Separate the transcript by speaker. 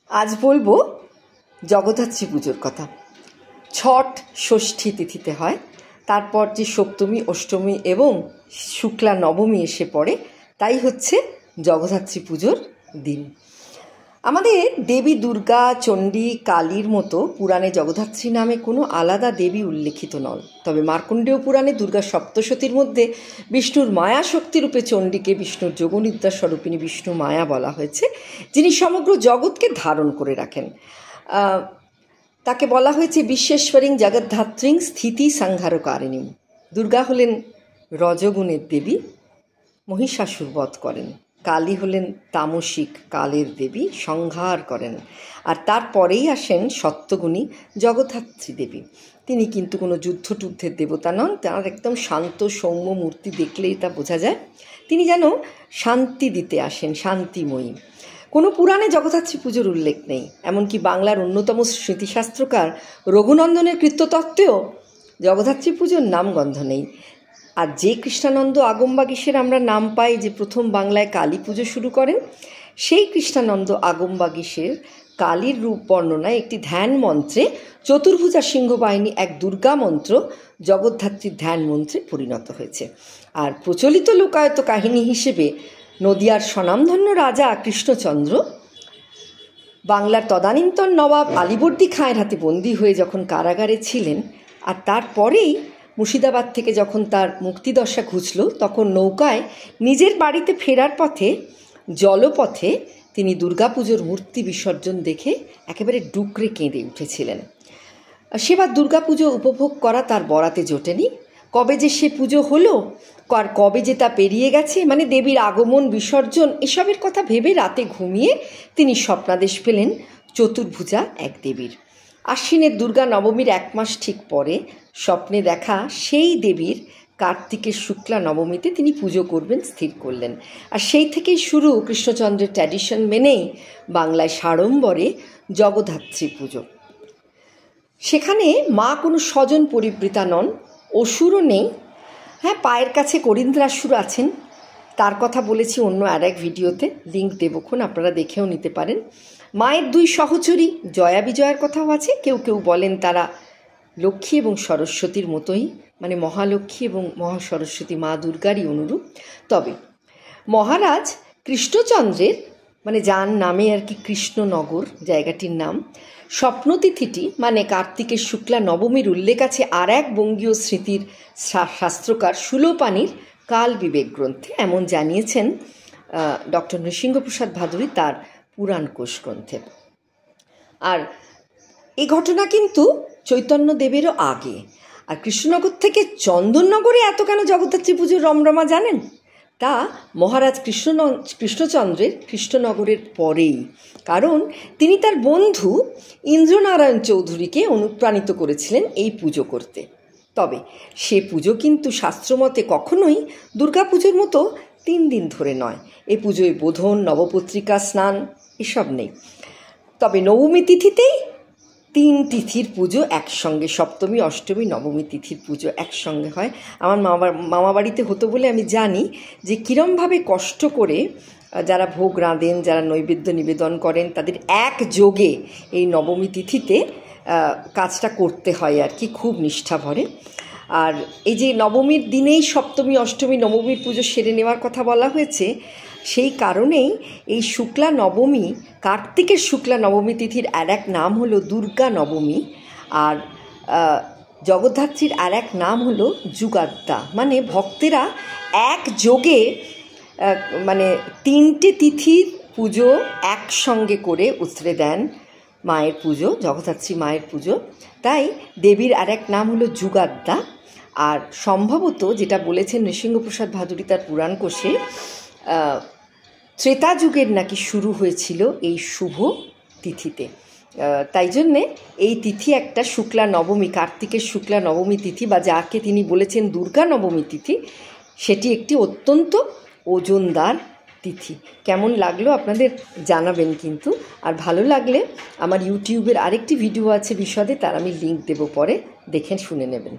Speaker 1: আজ বলবো জগদ্ধাত্রী পুজোর কথা। ছট ষষ্ঠী তিথিতে হয়, তারপর যে সপ্তমী, অষ্টমী এবং শুক্লা নবমী এসে পড়ে, তাই হচ্ছে জগদ্ধাত্রী পুজোর দিন। আমাদের দেবী দুর্গা, চণ্ডী, কালীর মতো পুরাণে জগদ্ধাত্রী নামে কোনো আলাদা দেবী উল্লেখিত নন। তবে মার্কণ্ডেয় পুরাণে দুর্গা সপ্তশতীর মধ্যে বিষ্ণুর মায়া শক্তিরূপে চণ্ডীকে বিষ্ণুর যোগনিদ্রা স্বরূপিণী বিষ্ণু মায়া বলা হয়েছে, যিনি সমগ্র জগৎকে ধারণ করে রাখেন। তাকে বলা হয়েছে বিশ্বেশ্বরিং জগদ্ধাত্রীং স্থিতি সংহারকারিণীম। দুর্গা হলেন রজগুণের দেবী, মহিষাসুর বধ করেন। কালী হলেন তামসিক কালের দেবী, সংহার করেন। আর তারপরেই আসেন সত্যগুণী জগদ্ধাত্রী দেবী। তিনি কিন্তু কোনো যুদ্ধটুদ্ধের দেবতা নন, তাঁর একদম শান্ত সৌম্য মূর্তি দেখলেই তা বোঝা যায়। তিনি যেন শান্তি দিতে আসেন, শান্তিময়ী। কোনো পুরাণে জগদ্ধাত্রী পুজোর উল্লেখ নেই, এমনকি বাংলার অন্যতম স্মৃতিশাস্ত্রকার রঘুনন্দনের কৃত্যতত্ত্বেও জগদ্ধাত্রী পুজোর নামগন্ধ নেই। আর যে কৃষ্ণানন্দ আগমবাগীশের আমরা নাম পাই, যে প্রথম বাংলায় কালী পুজো শুরু করেন, সেই কৃষ্ণানন্দ আগমবাগীশের কালীর রূপ বর্ণনায় একটি ধ্যান মন্ত্রে চতুর্ভুজা সিংহবাহিনী এক দুর্গা মন্ত্র জগদ্ধাত্রীর ধ্যান মন্ত্রে পরিণত হয়েছে। আর প্রচলিত লোকায়ত কাহিনী হিসেবে নদিয়ার স্বনামধন্য রাজা কৃষ্ণচন্দ্র বাংলার তদানীন্তন নবাব আলীবর্দী খাঁয়ের হাতে বন্দী হয়ে যখন কারাগারে ছিলেন, আর তারপরেই মুর্শিদাবাদ থেকে যখন তার মুক্তিদশা ঘুচল, তখন নৌকায় নিজের বাড়িতে ফেরার পথে জলপথে তিনি দুর্গাপুজোর মূর্তি বিসর্জন দেখে একেবারে ডুকরে কেঁদে উঠেছিলেন। সেবার দুর্গাপুজো উপভোগ করা তার বরাতে জোটেনি। কবে যে সে পুজো হলো, আর কবে যে তা পেরিয়ে গেছে, মানে দেবীর আগমন, বিসর্জন, এসবের কথা ভেবে রাতে ঘুমিয়ে তিনি স্বপ্নাদেশ পেলেন চতুর্ভুজা এক দেবীর। আশ্বিনের দুর্গা নবমীর 1 মাস ঠিক পরে স্বপ্নে দেখা সেই দেবীর কার্তিকের শুক্লা নবমীতে তিনি পুজো করবেন স্থির করলেন। আর সেই থেকেই শুরু কৃষ্ণচন্দ্রের ট্র্যাডিশন মেনেই বাংলায় সাড়ম্বরে জগদ্ধাত্রী পুজো। সেখানে মা কোনো স্বজন পরিবৃতা নন, অসুরও নেই। হ্যাঁ, পায়ের কাছে করিন্দ্রাসুর আছেন, তার কথা বলেছি অন্য আর এক ভিডিওতে, লিঙ্ক দেবক্ষণ, আপনারা দেখেও নিতে পারেন। মায়ের 2 সহচরী জয়া বিজয়ার কথাও আছে। কেউ কেউ বলেন তারা লক্ষ্মী এবং সরস্বতীর মতোই, মানে মহালক্ষ্মী এবং মহাসরস্বতী মা দুর্গারই অনুরূপ। তবে মহারাজ কৃষ্ণচন্দ্রের, মানে যার নামে আর কি কৃষ্ণনগর জায়গাটির নাম, স্বপ্নতিথিটি মানে কার্তিকের শুক্লা নবমীর উল্লেখ আছে আর এক বঙ্গীয় স্মৃতির শাস্ত্রকার সুলোপানির কাল বিবেক গ্রন্থে। এমন জানিয়েছেন ডক্টর নৃসিংহপ্রসাদ ভাদুড়ী তার পুরাণ কোষ গ্রন্থে। আর এই ঘটনা কিন্তু চৈতন্যদেবেরও আগে। আর কৃষ্ণনগর থেকে চন্দননগরে এত কেন জগদ্ধাত্রী পুজোর রমরমা জানেন? তা মহারাজ কৃষ্ণচন্দ্রের কৃষ্ণনগরের পরেই, কারণ তিনি তার বন্ধু ইন্দ্রনারায়ণ চৌধুরীকে অনুপ্রাণিত করেছিলেন এই পুজো করতে। তবে সে পুজো কিন্তু শাস্ত্রমতে কখনোই দুর্গাপুজোর মতো 3 দিন ধরে নয়। এই পুজোয় বোধন, নবপত্রিকা স্নান এসব নেই। তবে নবমী তিথিতেই 3 তিথির পুজো একসঙ্গে, সপ্তমী, অষ্টমী, নবমী তিথির পুজো একসঙ্গে হয়। আমার মামা বাড়িতে হতো বলে আমি জানি যে কীরমভাবে কষ্ট করে যারা ভোগ রাঁধেন, যারা নৈবেদ্য নিবেদন করেন, তাদের একযোগে এই নবমী তিথিতে কাজটা করতে হয় আর কি, খুব নিষ্ঠা ভরে। আর এই যে নবমীর দিনেই সপ্তমী, অষ্টমী, নবমীর পুজো সেরে নেওয়ার কথা বলা হয়েছে, সেই কারণেই এই শুক্লা নবমী, কার্তিকের শুক্লা নবমী তিথির আর এক নাম হলো দুর্গা নবমী। আর জগদ্ধাত্রীর আর এক নাম হলো যুগাদ্যা, মানে ভক্তেরা একযোগে মানে 3টে তিথির পুজো একসঙ্গে করে উতরে দেন মায়ের পুজো, জগদ্ধাত্রী মায়ের পুজো। তাই দেবীর আর এক নাম হলো যুগাদ্যা। আর সম্ভবত যেটা বলেছেন নৃসিংহপ্রসাদ ভাদুড়ী তার পুরাণ কোষে, ত্রেতা যুগের নাকি শুরু হয়েছিল এই শুভ তিথিতে। তাই জন্যে এই তিথি একটা শুক্লা নবমী, কার্তিকের শুক্লা নবমী তিথি, বা যাকে তিনি বলেছেন দুর্গা নবমী তিথি, সেটি একটি অত্যন্ত ওজনদার তিথি। কেমন লাগলো আপনাদের জানাবেন কিন্তু। আর ভালো লাগলে আমার ইউটিউবের আরেকটি ভিডিও আছে বিশদে, তার আমি লিঙ্ক দেবো, পরে দেখে শুনে নেবেন।